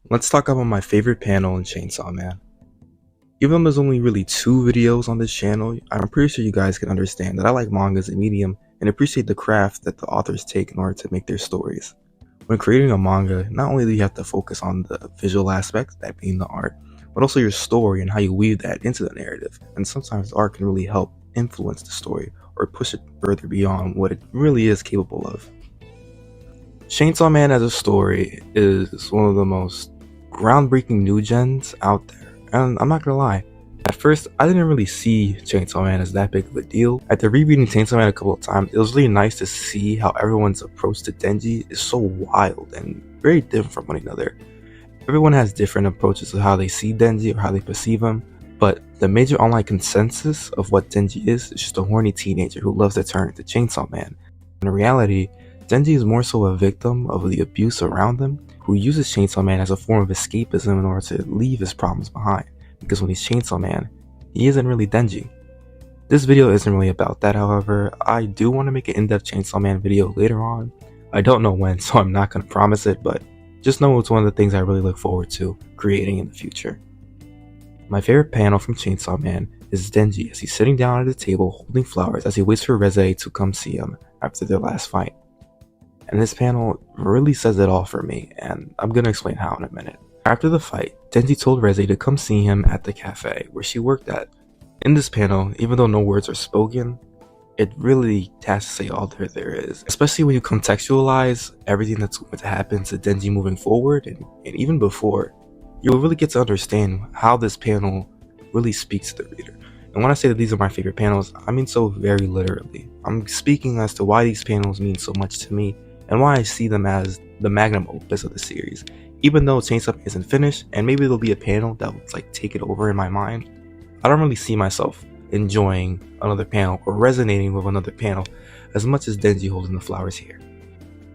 Let's talk about my favorite panel in Chainsaw Man. Even though there's only really 2 videos on this channel, I'm pretty sure you guys can understand that I like manga as a medium and appreciate the craft that the authors take in order to make their stories. When creating a manga, not only do you have to focus on the visual aspects, that being the art, but also your story and how you weave that into the narrative. And sometimes art can really help influence the story or push it further beyond what it really is capable of. Chainsaw Man as a story is one of the most groundbreaking new gens out there, and I'm not gonna lie. At first, I didn't really see Chainsaw Man as that big of a deal. After rereading Chainsaw Man a couple of times, it was really nice to see how everyone's approach to Denji is so wild and very different from one another. Everyone has different approaches to how they see Denji or how they perceive him, but the major online consensus of what Denji is just a horny teenager who loves to turn into Chainsaw Man. In reality, Denji is more so a victim of the abuse around him, who uses Chainsaw Man as a form of escapism in order to leave his problems behind, because when he's Chainsaw Man, he isn't really Denji. This video isn't really about that, however. I do want to make an in-depth Chainsaw Man video later on. I don't know when, so I'm not going to promise it, but just know it's one of the things I really look forward to creating in the future. My favorite panel from Chainsaw Man is Denji as he's sitting down at a table holding flowers as he waits for Reze to come see him after their last fight. And this panel really says it all for me, and I'm gonna explain how in a minute. After the fight, Denji told Reze to come see him at the cafe where she worked at. In this panel, even though no words are spoken, it really has to say all there is, especially when you contextualize everything that's going to happen to Denji moving forward and even before. You'll really get to understand how this panel really speaks to the reader. And when I say that these are my favorite panels, I mean so very literally. I'm speaking as to why these panels mean so much to me and why I see them as the magnum opus of the series. Even though Chainsaw Man isn't finished, and maybe there'll be a panel that will take it over in my mind, I don't really see myself enjoying another panel or resonating with another panel as much as Denji holding the flowers here.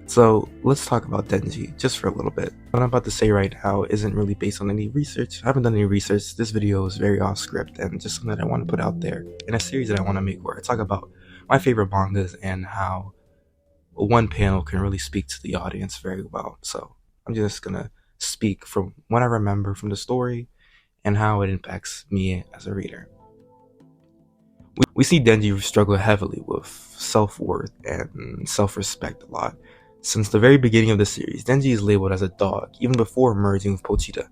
So let's talk about Denji just for a little bit. What I'm about to say right now isn't really based on any research. I haven't done any research. This video is very off script and just something that I want to put out there in a series that I want to make where I talk about my favorite mangas and how one panel can really speak to the audience very well. So I'm just gonna speak from what I remember from the story and how it impacts me as a reader. We see Denji struggle heavily with self-worth and self-respect a lot. Since the very beginning of the series, Denji is labeled as a dog, even before merging with Pochita.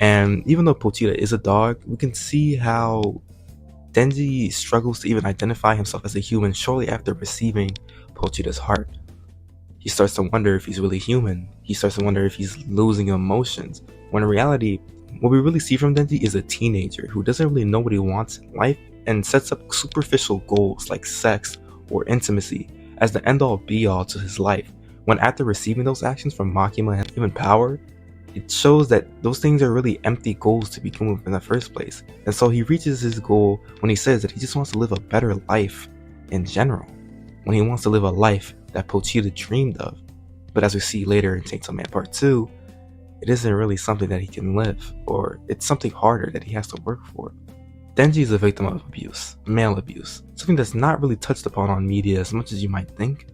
And even though Pochita is a dog, we can see how Denji struggles to even identify himself as a human shortly after receiving Pochita's heart. He starts to wonder if he's really human. He starts to wonder if he's losing emotions. When in reality, what we really see from Denji is a teenager who doesn't really know what he wants in life and sets up superficial goals like sex or intimacy as the end-all be-all to his life. When after receiving those actions from Makima and given power, it shows that those things are really empty goals to begin with in the first place. And so he reaches his goal when he says that he just wants to live a better life in general. When he wants to live a life that Pochita dreamed of. But as we see later in Chainsaw Man Part 2, it isn't really something that he can live, or it's something harder that he has to work for. Denji is a victim of abuse, male abuse, something that's not really touched upon on media as much as you might think.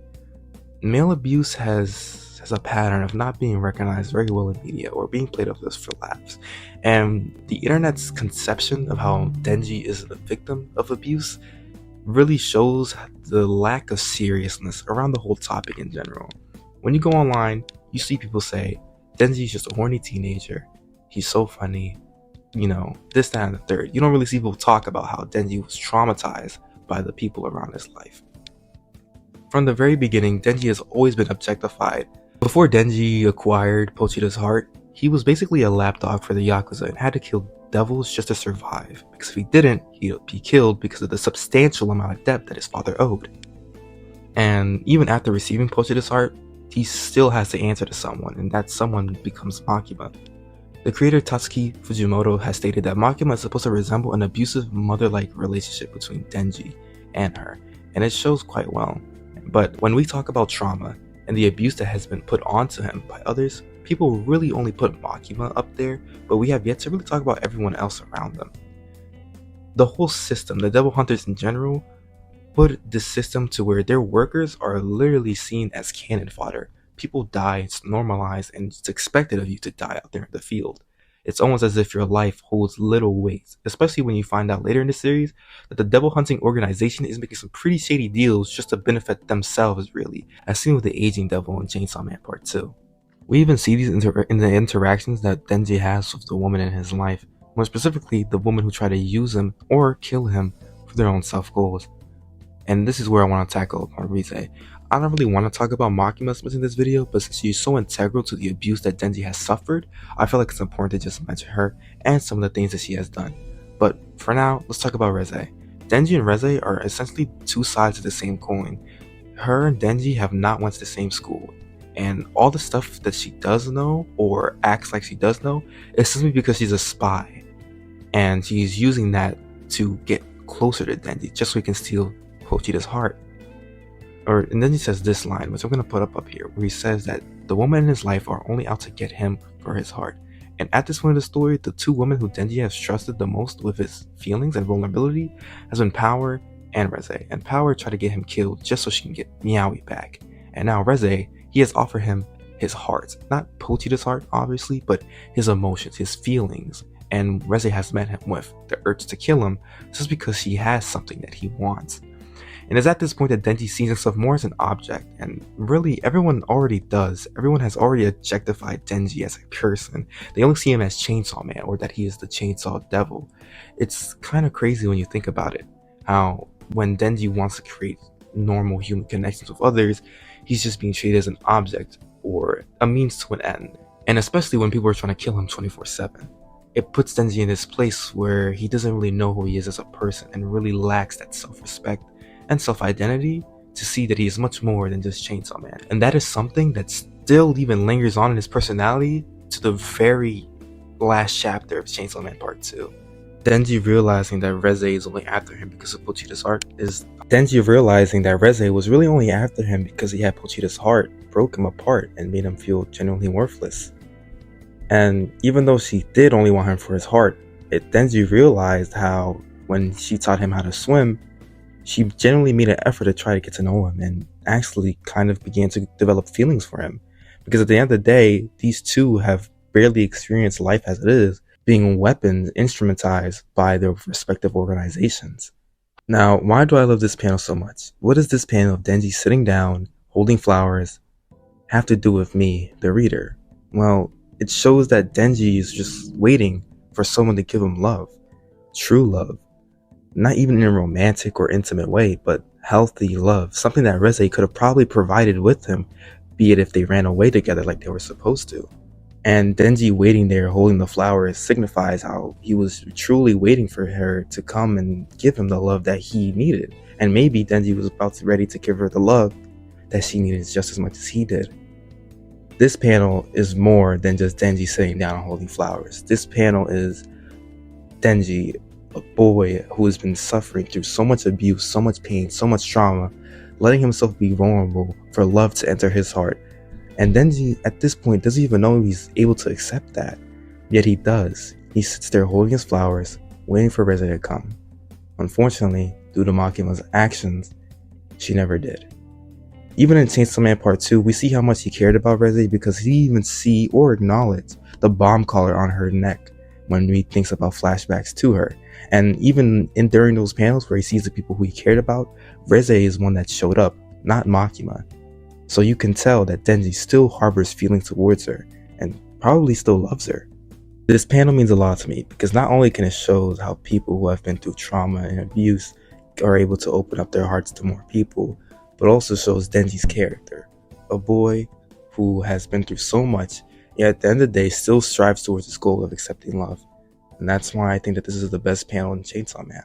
Male abuse has a pattern of not being recognized very well in media or being played up just for laughs. And the internet's conception of how Denji is the victim of abuse really shows the lack of seriousness around the whole topic in general. When you go online, you see people say, Denji's just a horny teenager, he's so funny, this, that, and the third. You don't really see people talk about how Denji was traumatized by the people around his life. From the very beginning, Denji has always been objectified. Before Denji acquired Pochita's heart, he was basically a lapdog for the Yakuza and had to kill devils just to survive, because if he didn't, he'd be killed because of the substantial amount of debt that his father owed. And even after receiving Pochita's heart, he still has to answer to someone, and that someone becomes Makima. The creator Tatsuki Fujimoto has stated that Makima is supposed to resemble an abusive mother-like relationship between Denji and her, and it shows quite well. But when we talk about trauma and the abuse that has been put onto him by others, people really only put Makima up there, but we have yet to really talk about everyone else around them. The whole system, the devil hunters in general, put this system to where their workers are literally seen as cannon fodder, people die, it's normalized, and it's expected of you to die out there in the field. It's almost as if your life holds little weight, especially when you find out later in the series that the devil hunting organization is making some pretty shady deals just to benefit themselves, really, as seen with the aging devil in Chainsaw Man Part 2. We even see these in the interactions that Denji has with the woman in his life, more specifically the woman who tried to use him or kill him for their own self-goals. And this is where I want to tackle upon Reze. I don't really want to talk about Makima's in this video, but since she's so integral to the abuse that Denji has suffered, I feel like it's important to just mention her and some of the things that she has done. But for now, let's talk about Reze. Denji and Reze are essentially two sides of the same coin. Her and Denji have not went to the same school, and all the stuff that she does know or acts like she does know is simply because she's a spy, and she's using that to get closer to Denji just so he can steal Pochita's heart. And then he says this line, which I'm going to put up here, where he says that the women in his life are only out to get him for his heart. And at this point of the story, the two women who Denji has trusted the most with his feelings and vulnerability has been Power and Reze. And Power tried to get him killed just so she can get Meowie back. And now Reze, he has offered him his heart. Not Pochita's heart, obviously, but his emotions, his feelings. And Reze has met him with the urge to kill him just because she has something that he wants. And it's at this point that Denji sees himself more as an object, and really everyone already does. Everyone has already objectified Denji as a person. They only see him as Chainsaw Man, or that he is the Chainsaw Devil. It's kind of crazy when you think about it, how when Denji wants to create normal human connections with others, he's just being treated as an object or a means to an end. And especially when people are trying to kill him 24/7. It puts Denji in this place where he doesn't really know who he is as a person and really lacks that self-respect and self-identity to see that he is much more than just Chainsaw Man. And that is something that still even lingers on in his personality to the very last chapter of Chainsaw Man Part 2. Denji realizing that Reze is only after him because of Pochita's heart Denji realizing that Reze was really only after him because he had Pochita's heart, broke him apart and made him feel genuinely worthless. And even though she did only want him for his heart, Denji realized how when she taught him how to swim, she genuinely made an effort to try to get to know him and actually kind of began to develop feelings for him. Because at the end of the day, these two have barely experienced life as it is, being weapons instrumentalized by their respective organizations. Now, why do I love this panel so much? What does this panel of Denji sitting down, holding flowers, have to do with me, the reader? Well, it shows that Denji is just waiting for someone to give him love. True love. Not even in a romantic or intimate way, but healthy love. Something that Reze could have probably provided with him, be it if they ran away together like they were supposed to. And Denji waiting there holding the flowers signifies how he was truly waiting for her to come and give him the love that he needed. And maybe Denji was ready to give her the love that she needed just as much as he did. This panel is more than just Denji sitting down and holding flowers. This panel is Denji, a boy who has been suffering through so much abuse, so much pain, so much trauma, letting himself be vulnerable for love to enter his heart. And Denji, at this point, doesn't even know he's able to accept that. Yet he does. He sits there holding his flowers, waiting for Reze to come. Unfortunately, due to Makima's actions, she never did. Even in Chainsaw Man Part 2, we see how much he cared about Reze because he even see or acknowledge the bomb collar on her neck when he thinks about flashbacks to her. And even during those panels where he sees the people who he cared about, Reze is one that showed up, not Makima. So you can tell that Denji still harbors feelings towards her, and probably still loves her. This panel means a lot to me, because not only can it show how people who have been through trauma and abuse are able to open up their hearts to more people, but also shows Denji's character. A boy who has been through so much, yet at the end of the day still strives towards his goal of accepting love. And that's why I think that this is the best panel in Chainsaw Man.